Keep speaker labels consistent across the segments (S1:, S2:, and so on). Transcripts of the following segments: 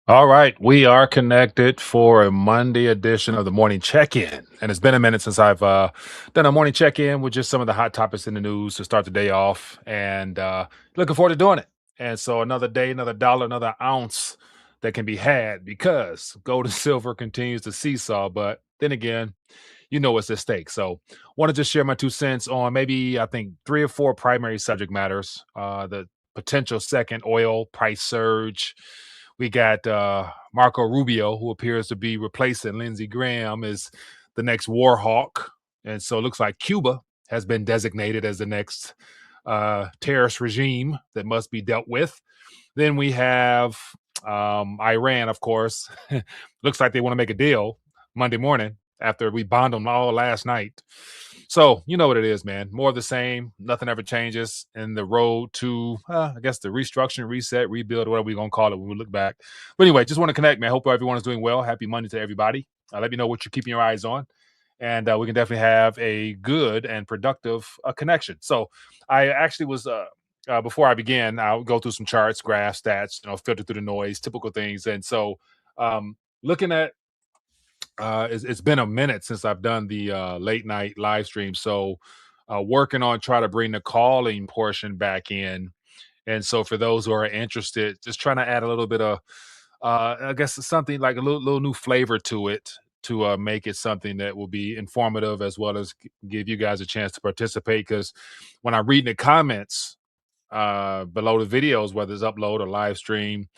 S1: All right, we are connected for a Monday edition of the morning check-in, and it's been a minute since I've done a morning check-in with just some of the hot topics in the news to start the day off, and looking forward to doing it. And so, another day, another dollar, another ounce that can be had because gold and silver continues to seesaw. But then again, what's at stake. So, want to just share my 2 cents on maybe I think three or four primary subject matters. The potential second oil price surge. We got Marco Rubio, who appears to be replacing Lindsey Graham as the next war hawk. And so it looks like Cuba has been designated as the next terrorist regime that must be dealt with. Then we have Iran, of course. Looks like they want to make a deal Monday morning after we bombed them all last night. So you know what it is, man. More of the same. Nothing ever changes in the road to, I guess, the restructuring, reset, rebuild, whatever we're gonna call it when we look back. But anyway, just want to connect, man. Hope everyone is doing well. Happy Monday to everybody. Let me know what you're keeping your eyes on, and we can definitely have a good and productive connection. So I actually was. Before I begin, I'll go through some charts, graphs, stats, filter through the noise, typical things. And so, looking at it's been a minute since I've done the late night live stream. So, working on try to bring the calling portion back in. And so, for those who are interested, just trying to add a little bit of, I guess, something like a little new flavor to it to make it something that will be informative as well as give you guys a chance to participate. Because when I read in the comments below the videos, whether it's upload or live stream,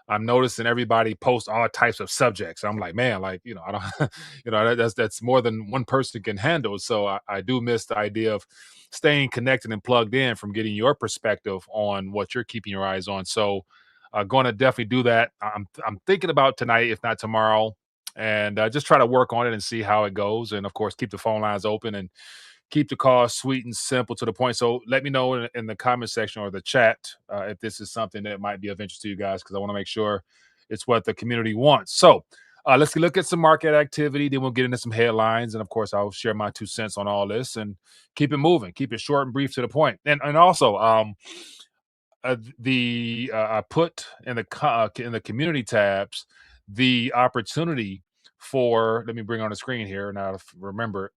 S1: I'm noticing everybody post all types of subjects. I'm like, man, like, I don't, that's more than one person can handle. So I do miss the idea of staying connected and plugged in from getting your perspective on what you're keeping your eyes on. So going to definitely do that. I'm thinking about tonight, if not tomorrow, and just try to work on it and see how it goes. And of course, keep the phone lines open and keep the call sweet and simple to the point. So let me know in the comment section or the chat if this is something that might be of interest to you guys, because I want to make sure it's what the community wants. So let's look at some market activity. Then we'll get into some headlines, and of course, I'll share my 2 cents on all this and keep it moving, keep it short and brief to the point. And also, I put in the community tabs the opportunity for. Let me bring on the screen here now to remember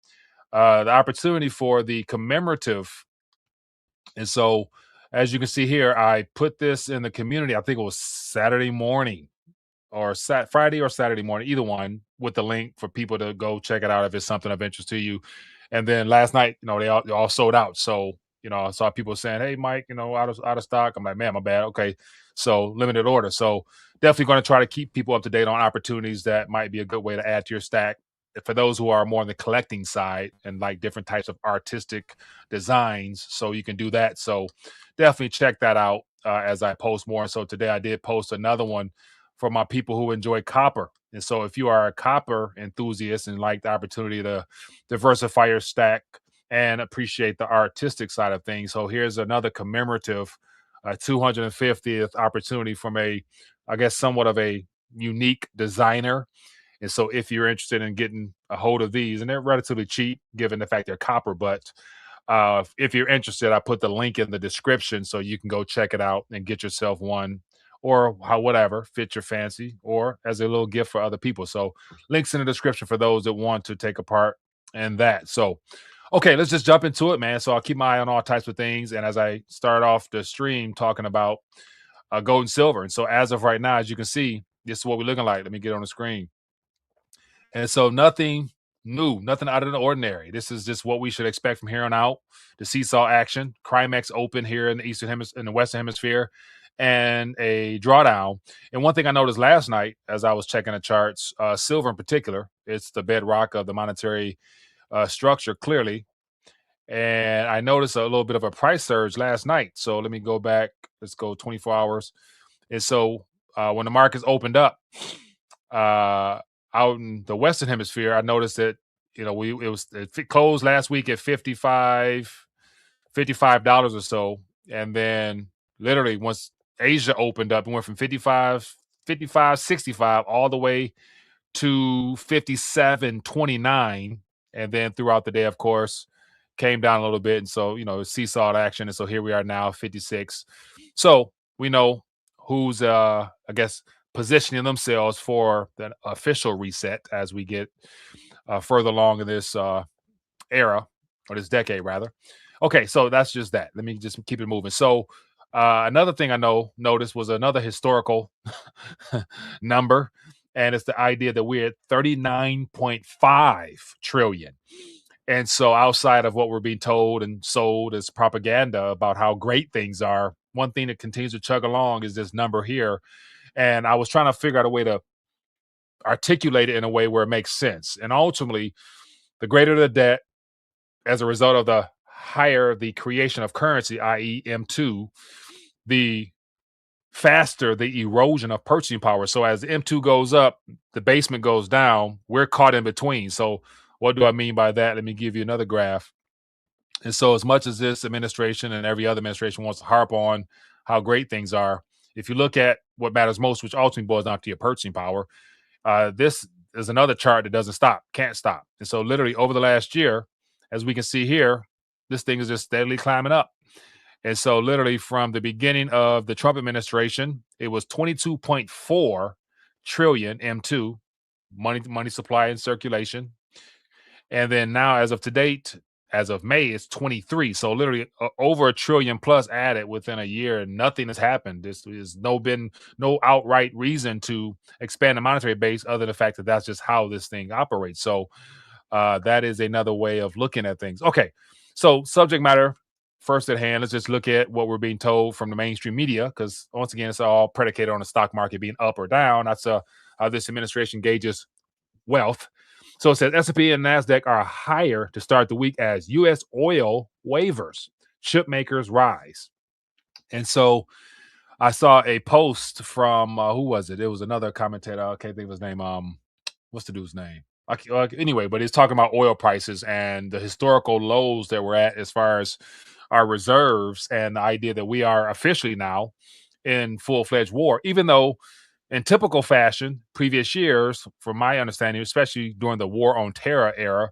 S1: the opportunity for the commemorative. And so, as you can see here, I put this in the community. I think it was Saturday morning or Friday or Saturday morning, either one, with the link for people to go check it out if it's something of interest to you. And then last night, they all sold out. So, I saw people saying, "Hey, Mike, out of stock." I'm like, "Man, my bad." Okay, so limited order. So definitely going to try to keep people up to date on opportunities that might be a good way to add to your stack. For those who are more on the collecting side and like different types of artistic designs, so you can do that. So definitely check that out as I post more. And so today I did post another one for my people who enjoy copper. And so if you are a copper enthusiast and like the opportunity to diversify your stack and appreciate the artistic side of things, so here's another commemorative 250th opportunity from I guess, somewhat of a unique designer. And so if you're interested in getting a hold of these, and they're relatively cheap given the fact they're copper, but if you're interested, I put the link in the description so you can go check it out and get yourself one, or whatever fit your fancy, or as a little gift for other people. So links in the description for those that want to take a part in that. So okay, let's just jump into it, man. So I'll keep my eye on all types of things. And as I start off the stream talking about gold and silver. And so as of right now, as you can see, this is what we're looking like. Let me get on the screen. And so nothing new, nothing out of the ordinary. This is just what we should expect from here on out. The seesaw action, Crimex open here in the in the Western Hemisphere, and a drawdown. And one thing I noticed last night as I was checking the charts, silver in particular, it's the bedrock of the monetary structure, clearly. And I noticed a little bit of a price surge last night. So let me go back. Let's go 24 hours. And so when the markets opened up, uh, out in the Western Hemisphere, I noticed that it closed last week at $55 or so, and then literally once Asia opened up, it went from 65 all the way to 57.29, and then throughout the day, of course, came down a little bit, and so seesaw action, and so here we are now 56. So we know who's I guess positioning themselves for the official reset as we get further along in this era, or this decade rather. Okay, so that's just that. Let me just keep it moving. So another thing I noticed was another historical number, and it's the idea that we're at 39.5 trillion. And so outside of what we're being told and sold as propaganda about how great things are, one thing that continues to chug along is this number here. And I was trying to figure out a way to articulate it in a way where it makes sense. And ultimately, the greater the debt as a result of the higher the creation of currency, i.e., M2, the faster the erosion of purchasing power. So as M2 goes up, the basement goes down. We're caught in between. So what do I mean by that? Let me give you another graph. And so as much as this administration and every other administration wants to harp on how great things are, if you look at what matters most, which ultimately boils down to your purchasing power, this is another chart that doesn't stop, can't stop. And so literally over the last year, as we can see here, this thing is just steadily climbing up. And so literally from the beginning of the Trump administration, it was 22.4 trillion M2, money supply and circulation. And then now as of to date, as of May, it's 23. So literally over a trillion plus added within a year, and nothing has happened. This is been no outright reason to expand the monetary base other than the fact that that's just how this thing operates. So that is another way of looking at things. Okay, so subject matter first at hand. Let's just look at what we're being told from the mainstream media, because once again, it's all predicated on the stock market being up or down. That's how this administration gauges wealth. So it says S&P and NASDAQ are higher to start the week as U.S. oil wavers, chip makers rise. And so I saw a post from who was it? It was another commentator. I can't think of his name. What's the dude's name? Anyway, but he's talking about oil prices and the historical lows that we're at as far as our reserves, and the idea that we are officially now in full-fledged war, even though in typical fashion, previous years, from my understanding, especially during the war on terror era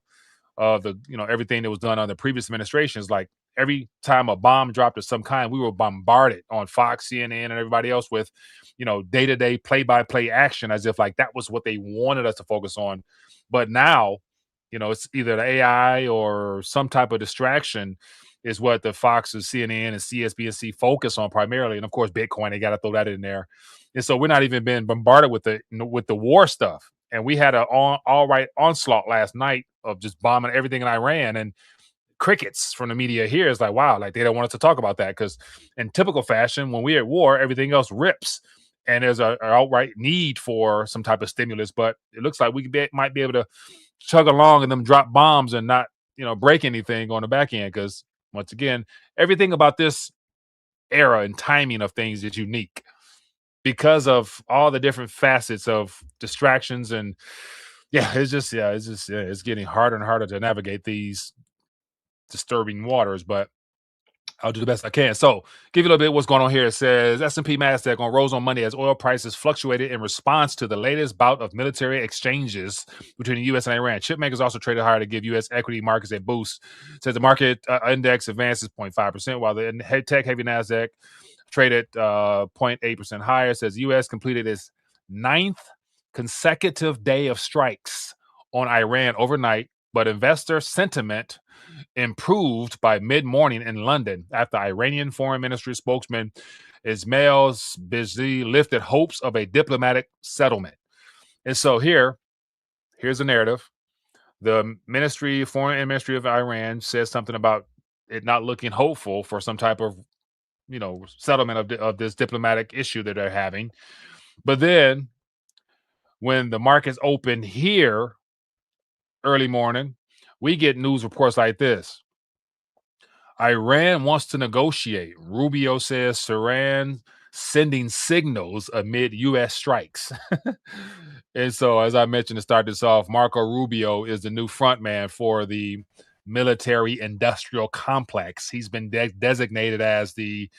S1: of the, everything that was done under previous administrations, like every time a bomb dropped of some kind, we were bombarded on Fox, CNN, and everybody else with, day-to-day play-by-play action, as if like that was what they wanted us to focus on. But now, it's either the AI or some type of distraction is what the Foxes, CNN, and CSBNC focus on primarily. And of course, Bitcoin, they got to throw that in there. And so we're not even being bombarded with the war stuff. And we had an all right onslaught last night of just bombing everything in Iran, and crickets from the media here is like, wow, like they don't want us to talk about that, because in typical fashion, when we're at war, everything else rips. And there's a outright need for some type of stimulus, but it looks like might be able to chug along and them drop bombs and not, break anything on the back end. Because once again, everything about this era and timing of things is unique because of all the different facets of distractions. And it's getting harder and harder to navigate these disturbing waters, but I'll do the best I can. So, give you a little bit of what's going on here. It says S&P NASDAQ rose on Monday as oil prices fluctuated in response to the latest bout of military exchanges between the U.S. and Iran. Chip makers also traded higher to give U.S. equity markets a boost. It says the market index advances 0.5%, while the tech-heavy NASDAQ traded 0.8% higher. It says U.S. completed its ninth consecutive day of strikes on Iran overnight, but investor sentiment improved by mid-morning in London after Iranian Foreign Ministry spokesman Ismail Bizzi lifted hopes of a diplomatic settlement. And so here's the narrative. The Foreign Ministry of Iran says something about it not looking hopeful for some type of, settlement of this diplomatic issue that they're having. But then when the markets open here early morning, we get news reports like this. Iran wants to negotiate. Rubio says Tehran sending signals amid U.S. strikes. And so, as I mentioned to start this off, Marco Rubio is the new frontman for the military industrial complex. He's been designated as the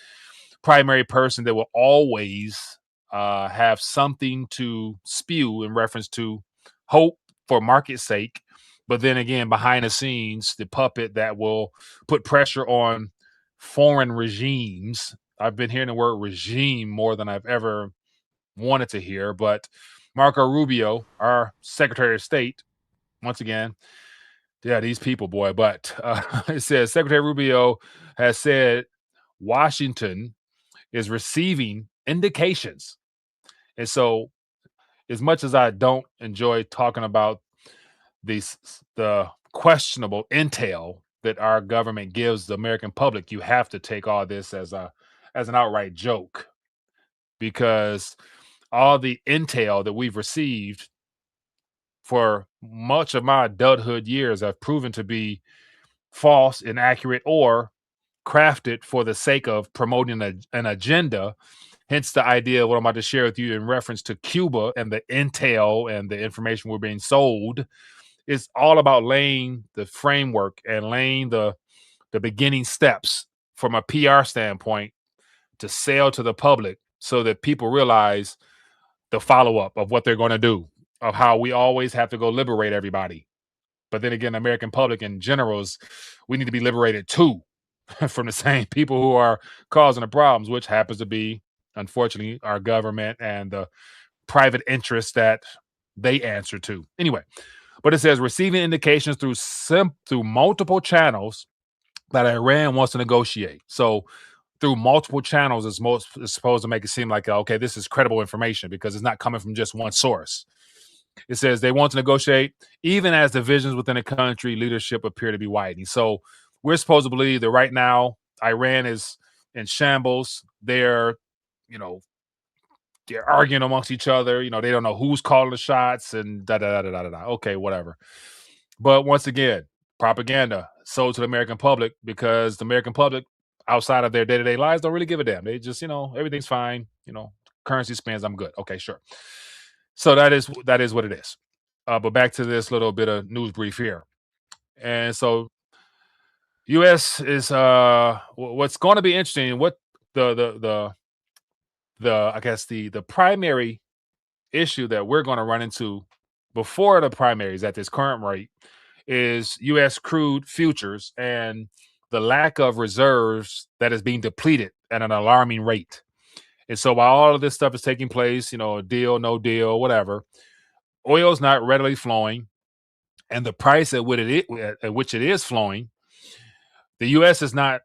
S1: primary person that will always have something to spew in reference to hope for market's sake. But then again, behind the scenes, the puppet that will put pressure on foreign regimes. I've been hearing the word regime more than I've ever wanted to hear. But Marco Rubio, our Secretary of State, once again, yeah, these people, boy. But it says Secretary Rubio has said Washington is receiving indications. And so, as much as I don't enjoy talking about the questionable intel that our government gives the American public, you have to take all this as an outright joke, because all the intel that we've received for much of my adulthood years have proven to be false, inaccurate, or crafted for the sake of promoting an agenda. Hence the idea of what I'm about to share with you in reference to Cuba and the intel and the information we're being sold. It's all about laying the framework and laying the beginning steps from a PR standpoint to sell to the public, so that people realize the follow-up of what they're going to do, of how we always have to go liberate everybody. But then again, the American public in general is, we need to be liberated too from the same people who are causing the problems, which happens to be, unfortunately, our government and the private interests that they answer to. Anyway, but it says receiving indications through multiple channels that Iran wants to negotiate. So through multiple channels is supposed to make it seem like, okay, this is credible information because it's not coming from just one source. It says they want to negotiate even as divisions within the country leadership appear to be widening. So we're supposed to believe that right now Iran is in shambles. You know, they're arguing amongst each other. They don't know who's calling the shots and da da da da da da. Okay, whatever. But once again, propaganda sold to the American public, because the American public, outside of their day-to-day lives, don't really give a damn. They just, everything's fine. Currency spends, I'm good. Okay, sure. So that is what it is. But back to this little bit of news brief here. And so U.S. is what's going to be interesting. What the I guess the primary issue that we're going to run into before the primaries at this current rate is U.S. crude futures and the lack of reserves that is being depleted at an alarming rate. And so while all of this stuff is taking place, deal, no deal, whatever, oil is not readily flowing, and the price at which it is flowing, the U.S. is not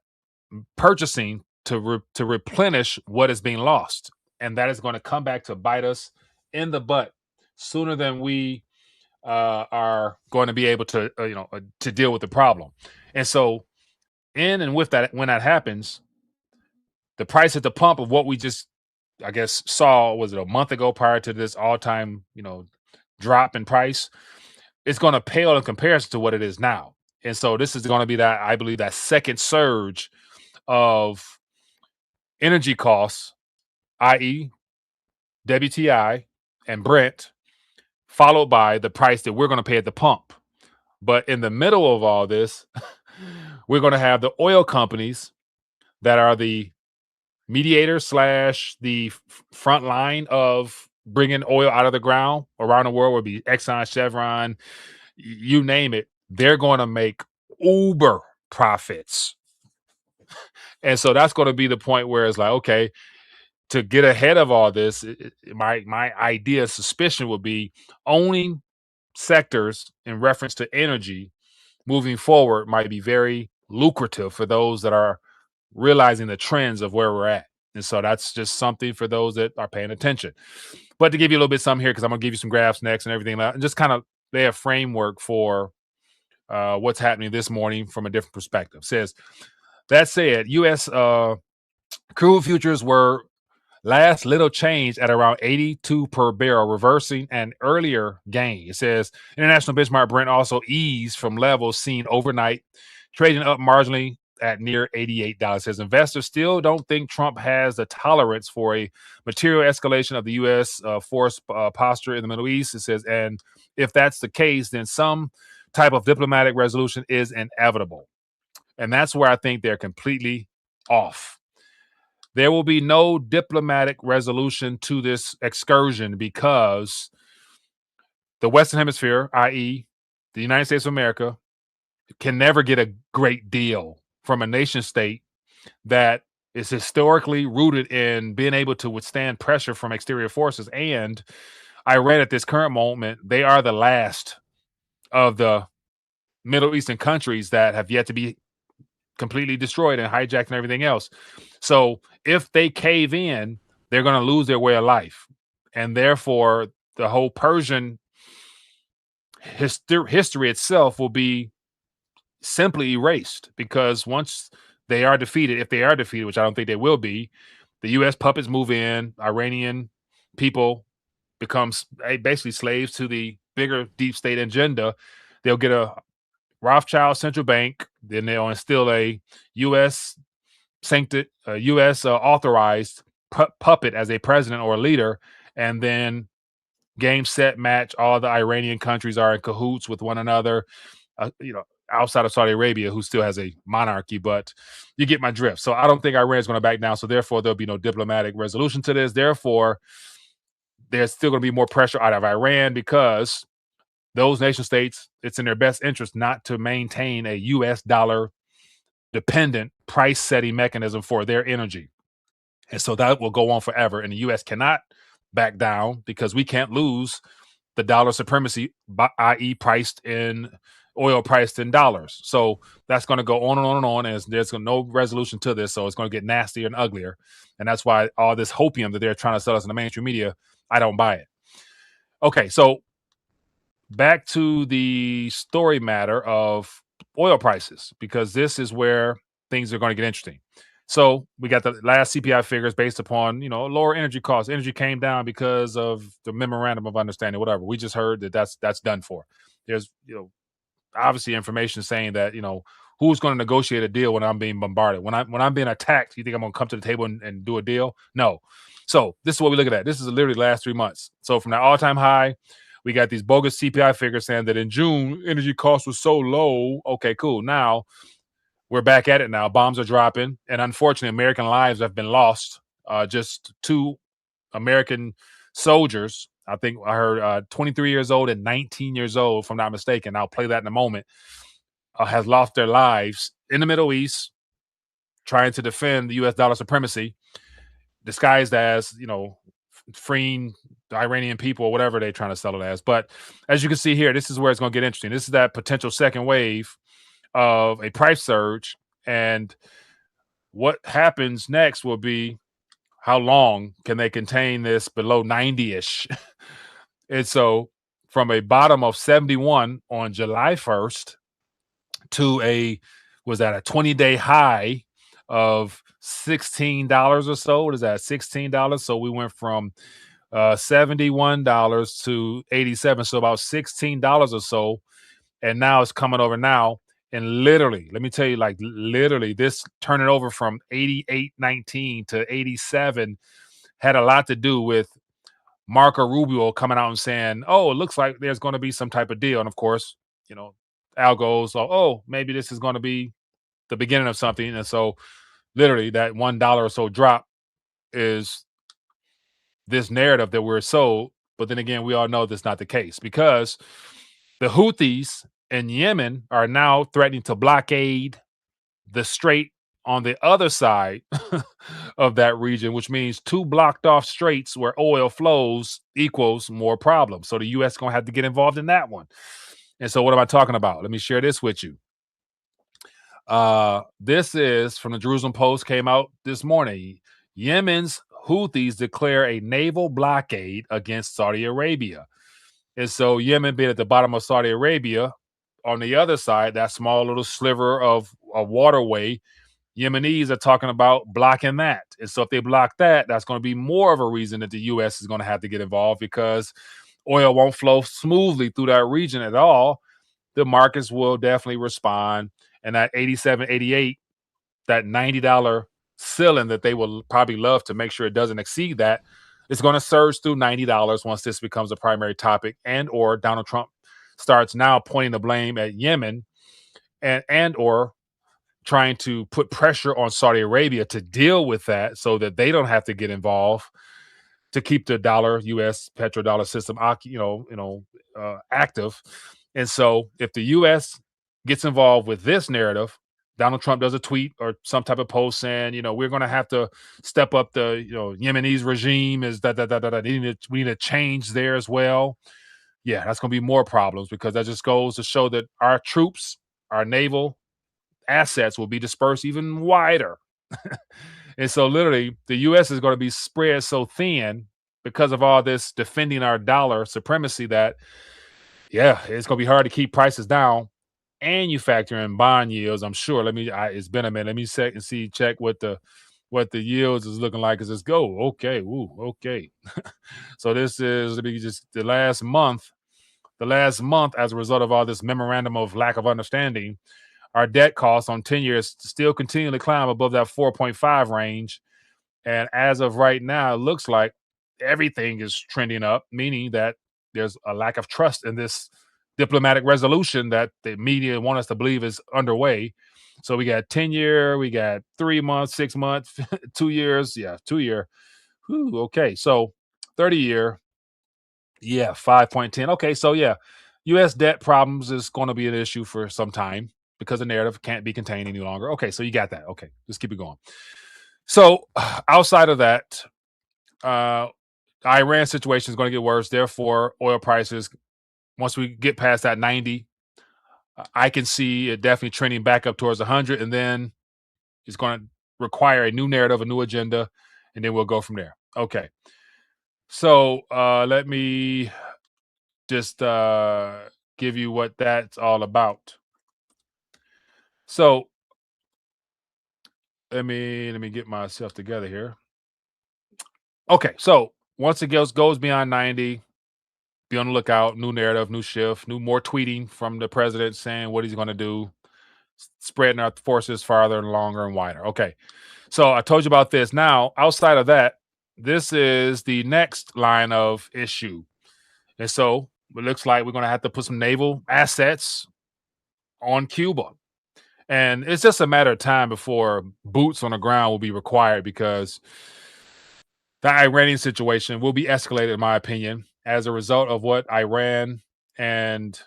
S1: purchasing to replenish what is being lost, and that is going to come back to bite us in the butt sooner than we are going to be able to to deal with the problem. And so, and with that, when that happens, the price at the pump of what we just, I guess, saw, was it a month ago prior to this all-time drop in price, it's going to pale in comparison to what it is now. And so this is going to be that, I believe, that second surge of energy costs, i.e. WTI and Brent, followed by the price that we're going to pay at the pump. But in the middle of all this, we're going to have the oil companies that are the mediators / the front line of bringing oil out of the ground around the world. Would be Exxon, Chevron, you name it. They're going to make uber profits. And so that's going to be the point where it's like, okay, to get ahead of all this, my idea, suspicion would be owning sectors in reference to energy moving forward might be very lucrative for those that are realizing the trends of where we're at. And so that's just something for those that are paying attention. But to give you a little bit some here, because I'm going to give you some graphs next and everything, and just kind of lay a framework for what's happening this morning from a different perspective. Says, that said, U.S. crude futures were last little change at around 82 per barrel, reversing an earlier gain. It says international benchmark Brent also eased from levels seen overnight, trading up marginally at near $88. It says investors still don't think Trump has the tolerance for a material escalation of the U.S. Force posture in the Middle East. It says, and if that's the case, then some type of diplomatic resolution is inevitable. And that's where I think they're completely off. There will be no diplomatic resolution to this excursion because the Western Hemisphere, i.e. the United States of America, can never get a great deal from a nation state that is historically rooted in being able to withstand pressure from exterior forces. And Iran at this current moment, they are the last of the Middle Eastern countries that have yet to be completely destroyed and hijacked and everything else. So if they cave in, they're going to lose their way of life. And therefore, the whole Persian history itself will be simply erased, because once they are defeated, if they are defeated, which I don't think they will be, the U.S. puppets move in, Iranian people becomes basically slaves to the bigger deep state agenda. They'll get a Rothschild central bank, then they'll instill a U.S. U.S. Authorized puppet as a president or a leader, and then game set match. All the Iranian countries are in cahoots with one another. Outside of Saudi Arabia, who still has a monarchy, but you get my drift. So I don't think Iran is going to back down. So therefore, there'll be no diplomatic resolution to this. Therefore, there's still going to be more pressure out of Iran, because those nation states, it's in their best interest not to maintain a U.S. dollar dependent price setting mechanism for their energy. And so that will go on forever. And the U.S. cannot back down, because we can't lose the dollar supremacy, i.e., oil priced in dollars. So that's going to go on and on and on. And there's no resolution to this. So it's going to get nastier and uglier. And that's why all this hopium that they're trying to sell us in the mainstream media, I don't buy it. Okay, so back to the story matter of oil prices, because this is where things are going to get interesting. So we got the last CPI figures based upon, lower energy costs. Energy came down because of the memorandum of understanding, whatever. We just heard that that's done for. There's, obviously information saying that, who's going to negotiate a deal when I'm being bombarded? When I'm being attacked, you think I'm going to come to the table and do a deal? No. So this is what we're looking at. This is literally the last 3 months. So from that all-time high, we got these bogus CPI figures saying that in June, energy costs were so low. Okay, cool. Now we're back at it now. Bombs are dropping. And unfortunately, American lives have been lost. Just 2 American soldiers, I think I heard 23 years old and 19 years old, if I'm not mistaken. I'll play that in a moment. Has lost their lives in the Middle East trying to defend the U.S. dollar supremacy, disguised as, freeing the Iranian people or whatever they're trying to sell it as. But as you can see here, this is where it's going to get interesting. This is that potential second wave of a price surge. And what happens next will be, how long can they contain this below 90-ish? And so from a bottom of 71 on July 1st to a 20-day high of $16 or so. What is that? $16. So we went from $71 to 87. So about $16 or so. And now it's coming over now. And literally, let me tell you, literally this turning over from 88.19 to 87 had a lot to do with Marco Rubio coming out and saying, oh, it looks like there's going to be some type of deal. And of course, Al goes, oh, maybe this is going to be the beginning of something. And so literally that $1 or so drop is this narrative that we're sold. But then again, we all know that's not the case, because the Houthis in Yemen are now threatening to blockade the strait on the other side of that region, which means 2 blocked off straits where oil flows equals more problems. So the U.S. is going to have to get involved in that one. And so what am I talking about? Let me share this with you. This is from the Jerusalem Post, came out this morning. Yemen's Houthis declare a naval blockade against Saudi Arabia. And so Yemen being at the bottom of Saudi Arabia, on the other side, that small little sliver of a waterway, Yemenis are talking about blocking that. And so if they block that, that's going to be more of a reason that the U.S. is going to have to get involved, because oil won't flow smoothly through that region at all. The markets will definitely respond. And that 87, 88, that $90 ceiling that they will probably love to make sure it doesn't exceed that, it's going to surge through $90 once this becomes a primary topic, and or Donald Trump starts now pointing the blame at Yemen and or trying to put pressure on Saudi Arabia to deal with that so that they don't have to get involved to keep the U.S. petrodollar system, active. And so if the U.S. gets involved with this narrative, Donald Trump does a tweet or some type of post saying, we're going to have to step up the, Yemenis regime is that we need to change there as well. Yeah, that's going to be more problems because that just goes to show that our troops, our naval assets will be dispersed even wider. And so literally the US is going to be spread so thin because of all this defending our dollar supremacy that yeah, it's going to be hard to keep prices down. And you factor in bond yields, I'm sure. It's been a minute. Let me check what the yields is looking like as this go. Okay, okay. So this is let me just the last month as a result of all this memorandum of lack of understanding, our debt costs on 10 years still continue to climb above that 4.5 range. And as of right now, it looks like everything is trending up, meaning that there's a lack of trust in this diplomatic resolution that the media want us to believe is underway. So we got 10-year, we got 3 months, 6 months, 2 years. Yeah, 2 year. Whew, okay. So 30-year, yeah, 5.10. Okay. So yeah, US debt problems is going to be an issue for some time because the narrative can't be contained any longer. Okay. So you got that. Okay. Just keep it going. So outside of that, uh, Iran situation is going to get worse. Therefore, oil prices, once we get past that 90, I can see it definitely trending back up towards 100. And then it's going to require a new narrative, a new agenda, and then we'll go from there. Okay. So let me just give you what that's all about. So let me get myself together here. Okay. So once it goes beyond 90, be on the lookout. New narrative, new shift, more tweeting from the president saying what he's going to do, spreading our forces farther and longer and wider. Okay. So I told you about this. Now, outside of that, this is the next line of issue. And so it looks like we're going to have to put some naval assets on Cuba. And it's just a matter of time before boots on the ground will be required because the Iranian situation will be escalated, in my opinion, as a result of what Iran and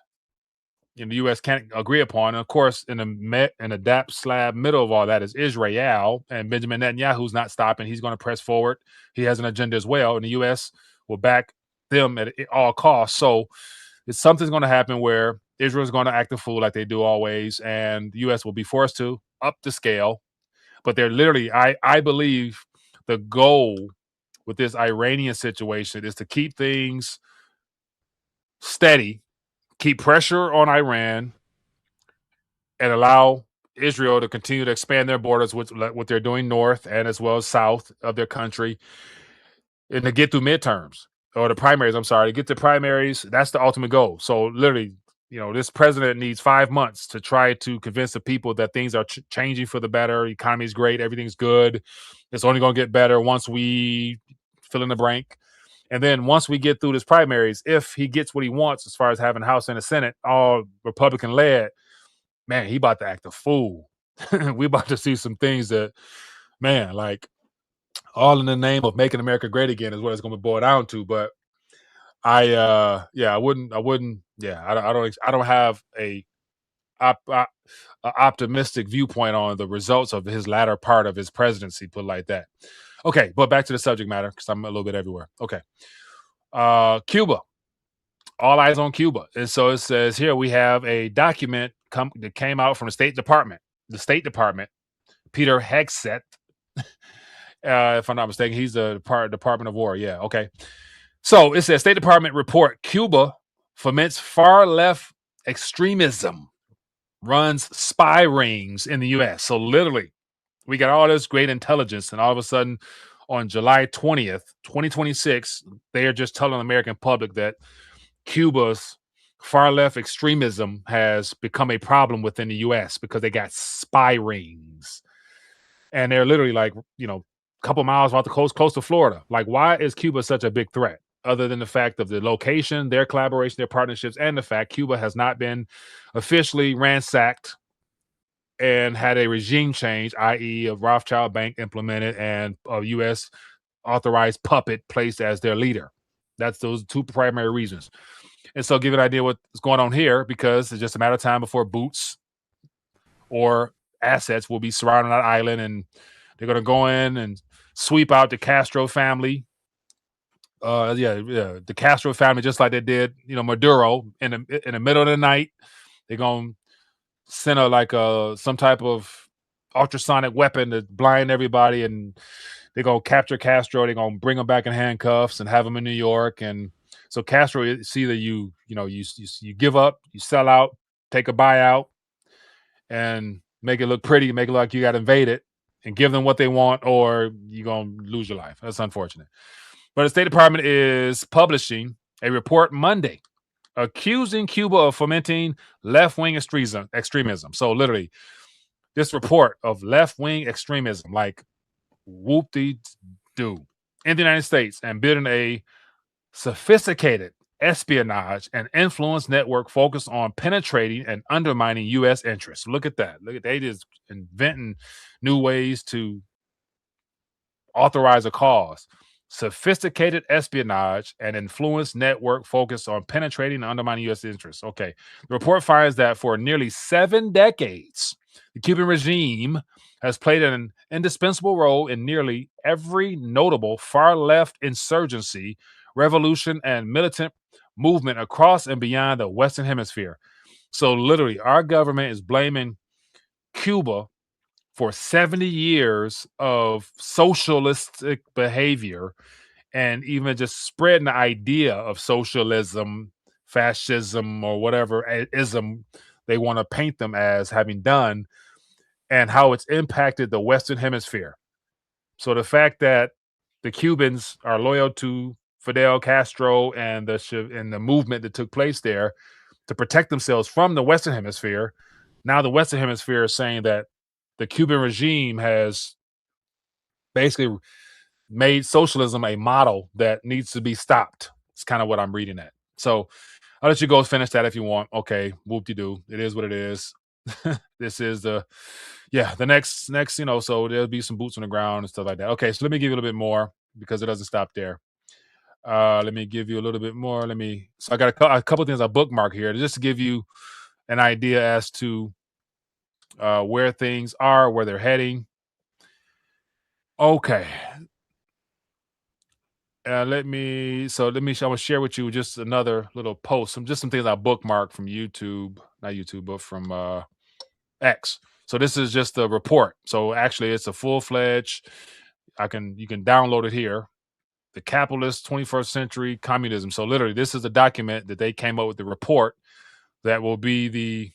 S1: the U.S. can't agree upon. And of course, in the dap slab middle of all that is Israel, and Benjamin Netanyahu's not stopping. He's going to press forward. He has an agenda as well, and the U.S. will back them at all costs. So it's something's going to happen where Israel is going to act a fool like they do always, and the U.S. will be forced to up the scale. But they're literally, I believe, the goal with this Iranian situation is to keep things steady, keep pressure on Iran, and allow Israel to continue to expand their borders with what they're doing north and as well as south of their country, and to get through midterms or the primaries. I'm sorry, to get to primaries. That's the ultimate goal. So literally, this president needs 5 months to try to convince the people that things are changing for the better. Economy is great. Everything's good. It's only going to get better once we fill in the blank. And then once we get through this primaries, if he gets what he wants as far as having House and a Senate, all Republican led, man, he about to act a fool. We about to see some things that, man, like all in the name of making America great again is what it's going to boil down to. But I wouldn't, yeah, I don't have a optimistic viewpoint on the results of his latter part of his presidency, put it like that. Okay, but back to the subject matter because I'm a little bit everywhere. Okay, Cuba. All eyes on Cuba. And so it says here we have a document that came out from the State Department. The State Department, Peter Hegseth, if I'm not mistaken, he's the Department of War. Yeah, okay. So it says State Department report: Cuba foments far left extremism, runs spy rings in the U.S. So literally, we got all this great intelligence, and all of a sudden, on July 20th, 2026, they are just telling the American public that Cuba's far left extremism has become a problem within the U.S. because they got spy rings, and they're literally like, a couple miles off the coast, close to Florida. Like, why is Cuba such a big threat? Other than the fact of the location, their collaboration, their partnerships, and the fact Cuba has not been officially ransacked and had a regime change, i.e., a Rothschild bank implemented and a U.S. authorized puppet placed as their leader. That's those two primary reasons. And so give an idea what's going on here, because it's just a matter of time before boots or assets will be surrounding that island, and they're going to go in and sweep out the Castro family. Yeah, the Castro family, just like they did, Maduro in the middle of the night. They're going to send some type of ultrasonic weapon to blind everybody, and they're gonna capture Castro. They're gonna bring him back in handcuffs and have him in New York. And so Castro, it's either you give up, you sell out, take a buyout, and make it look pretty, make it look like you got invaded, and give them what they want, or you're gonna lose your life. That's unfortunate. But the State Department is publishing a report Monday accusing Cuba of fomenting left-wing extremism. So literally, this report of left-wing extremism, like whoop-de-doo, in the United States, and building a sophisticated espionage and influence network focused on penetrating and undermining U.S. interests. Look at that. They just inventing new ways to authorize a cause. Sophisticated espionage and influence network focused on penetrating and undermining U.S. interests. Okay. The report finds that for nearly 7 decades, the Cuban regime has played an indispensable role in nearly every notable far-left insurgency, revolution, and militant movement across and beyond the Western Hemisphere. So literally, our government is blaming Cuba for 70 years of socialistic behavior, and even just spreading the idea of socialism, fascism, or whatever ism they want to paint them as having done, and how it's impacted the Western Hemisphere. So the fact that the Cubans are loyal to Fidel Castro and the movement that took place there to protect themselves from the Western Hemisphere, now the Western Hemisphere is saying that the Cuban regime has basically made socialism a model that needs to be stopped. It's kind of what I'm reading at. So I'll let you go finish that if you want. Okay, whoop-de-doo. It is what it is. This is the next, so there'll be some boots on the ground and stuff like that. Okay, so let me give you a little bit more because it doesn't stop there. Let me give you a little bit more. So I got a couple of things I bookmark here just to give you an idea as to where things are, where they're heading. Okay. I'm gonna share with you just another little post, some things I bookmarked from YouTube, not YouTube, but from X. So this is just a report. So actually, it's a full-fledged. You can download it here. The capitalist 21st century communism. So literally, this is a document that they came up with, the report that will be the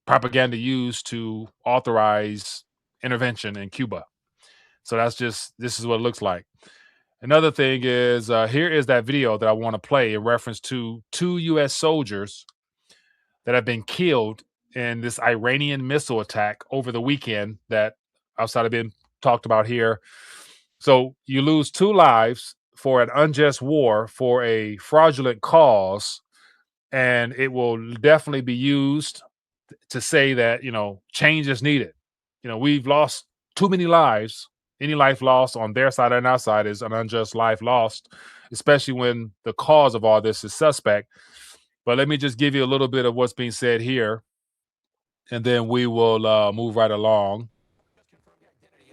S1: propaganda used to authorize intervention in Cuba. So this is what it looks like. Another thing is here is that video that I want to play in reference to 2 U.S. soldiers that have been killed in this Iranian missile attack over the weekend that outside of being talked about here. So you lose 2 lives for an unjust war for a fraudulent cause, and it will definitely be used to say that, change is needed. We've lost too many lives. Any life lost on their side and our side is an unjust life lost, especially when the cause of all this is suspect. But let me just give you a little bit of what's being said here, and then we will move right along.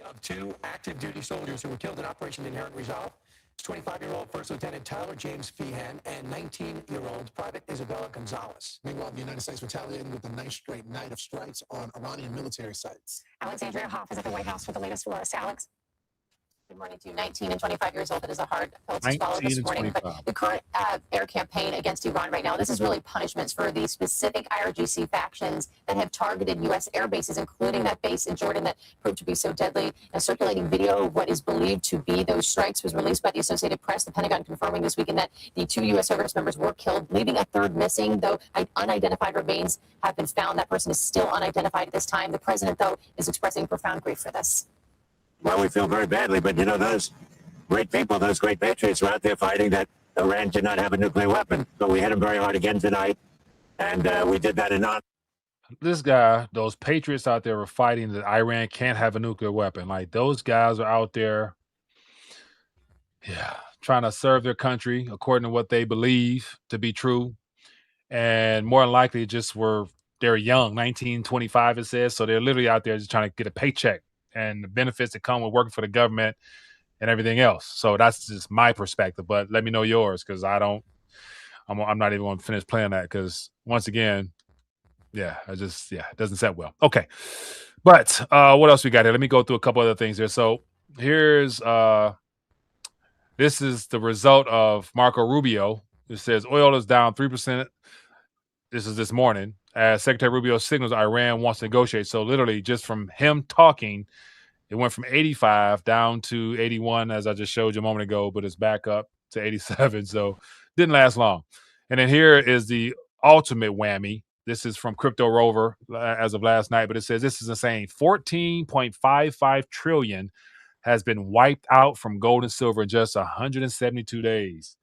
S2: Of 2 active duty soldiers who were killed in Operation Inherent Resolve. It's 25-year-old First Lieutenant Tyler James Feehan and 19-year-old Private Isabella Gonzalez. Meanwhile, the United States retaliating with a 9th straight night of strikes on Iranian military sites.
S3: Alexandria Hoff is at the White House for the latest for us. Alex? Good morning to you. 19 and 25 years old. It is a hard pill to swallow this morning. But the current air campaign against Iran right now, this is really punishments for the specific IRGC factions that have targeted U.S. air bases, including that base in Jordan that proved to be so deadly. A circulating video of what is believed to be those strikes was released by the Associated Press, the Pentagon confirming this weekend that the 2 U.S. service members were killed, leaving a 3rd missing, though unidentified remains have been found. That person is still unidentified at this time. The president, though, is expressing profound grief for this.
S2: Well, we feel very badly, but those great people, those great patriots were out there fighting that Iran did not have a nuclear weapon. So we hit them very hard again tonight, and we did that in honor.
S1: This guy, those patriots out there were fighting that Iran can't have a nuclear weapon. Like, those guys are out there, trying to serve their country according to what they believe to be true, and more than likely just were they're young, 19, 25, it says. So they're literally out there just trying to get a paycheck and the benefits that come with working for the government and everything else. So that's just my perspective. But let me know yours, because I'm not even going to finish playing that, because once again, it doesn't set well. Okay. But what else we got here? Let me go through a couple other things here. So here's this is the result of Marco Rubio. It says oil is down 3%. This is this morning, as Secretary Rubio signals Iran wants to negotiate. So literally just from him talking, it went from 85 down to 81, as I just showed you a moment ago, but it's back up to 87. So didn't last long. And then here is the ultimate whammy. This is from Crypto Rover as of last night, but it says this is insane. 14.55 trillion has been wiped out from gold and silver in just 172 days.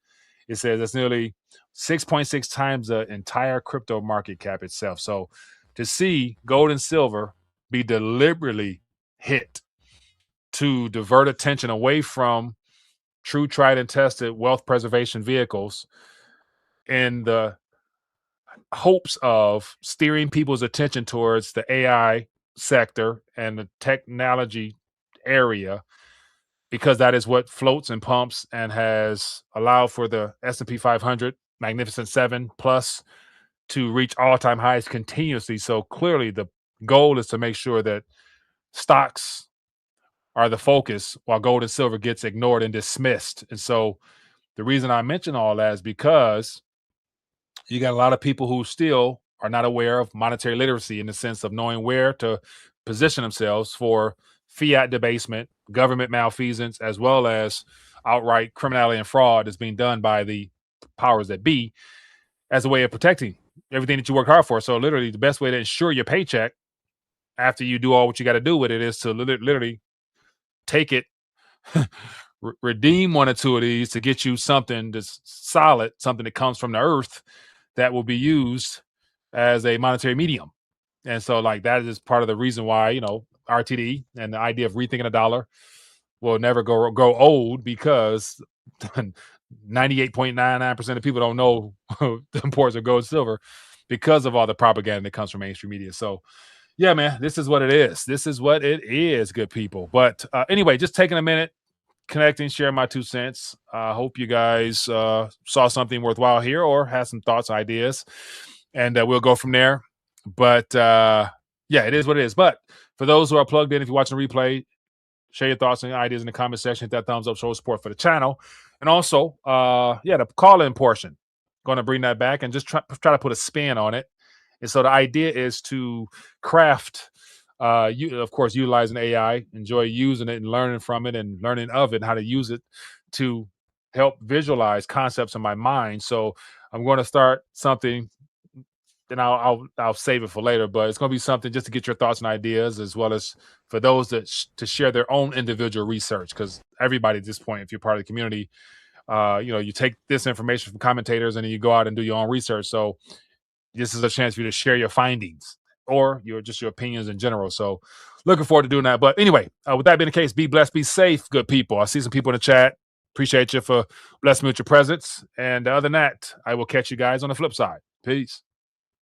S1: It says that's nearly 6.6 times the entire crypto market cap itself. So to see gold and silver be deliberately hit to divert attention away from true, tried and tested wealth preservation vehicles in the hopes of steering people's attention towards the AI sector and the technology area, because that is what floats and pumps and has allowed for the S&P 500 Magnificent 7 plus to reach all-time highs continuously. So clearly the goal is to make sure that stocks are the focus while gold and silver gets ignored and dismissed. And so the reason I mention all that is because you got a lot of people who still are not aware of monetary literacy, in the sense of knowing where to position themselves for fiat debasement, government malfeasance, as well as outright criminality and fraud that's being done by the powers that be, as a way of protecting everything that you work hard for. So literally the best way to ensure your paycheck after you do all what you got to do with it is to literally take it, redeem one or two of these to get you something that's solid, something that comes from the earth that will be used as a monetary medium. And so like that is part of the reason why, RTD and the idea of rethinking a dollar will never grow old, because 98.99% of people don't know the importance of gold and silver because of all the propaganda that comes from mainstream media. So yeah, man, this is what it is. This is what it is, good people. But anyway, just taking a minute, connecting, sharing my 2 cents. I hope you guys saw something worthwhile here or had some thoughts, ideas, and we'll go from there. But yeah, it is what it is. But for those who are plugged in, if you're watching the replay, share your thoughts and ideas in the comment section. Hit that thumbs up, show support for the channel. And also, the call-in portion, going to bring that back and just try to put a spin on it. And so the idea is to craft, of course, utilizing AI, enjoy using it and learning from it and learning of it and how to use it to help visualize concepts in my mind. So I'm going to start something, and I'll save it for later, but it's going to be something just to get your thoughts and ideas, as well as for those that to share their own individual research, because everybody at this point, if you're part of the community, you take this information from commentators and then you go out and do your own research. So this is a chance for you to share your findings or your opinions in general. So looking forward to doing that. But anyway, with that being the case, be blessed, be safe, good people. I see some people in the chat. Appreciate you for blessing me with your presence. And other than that, I will catch you guys on the flip side. Peace.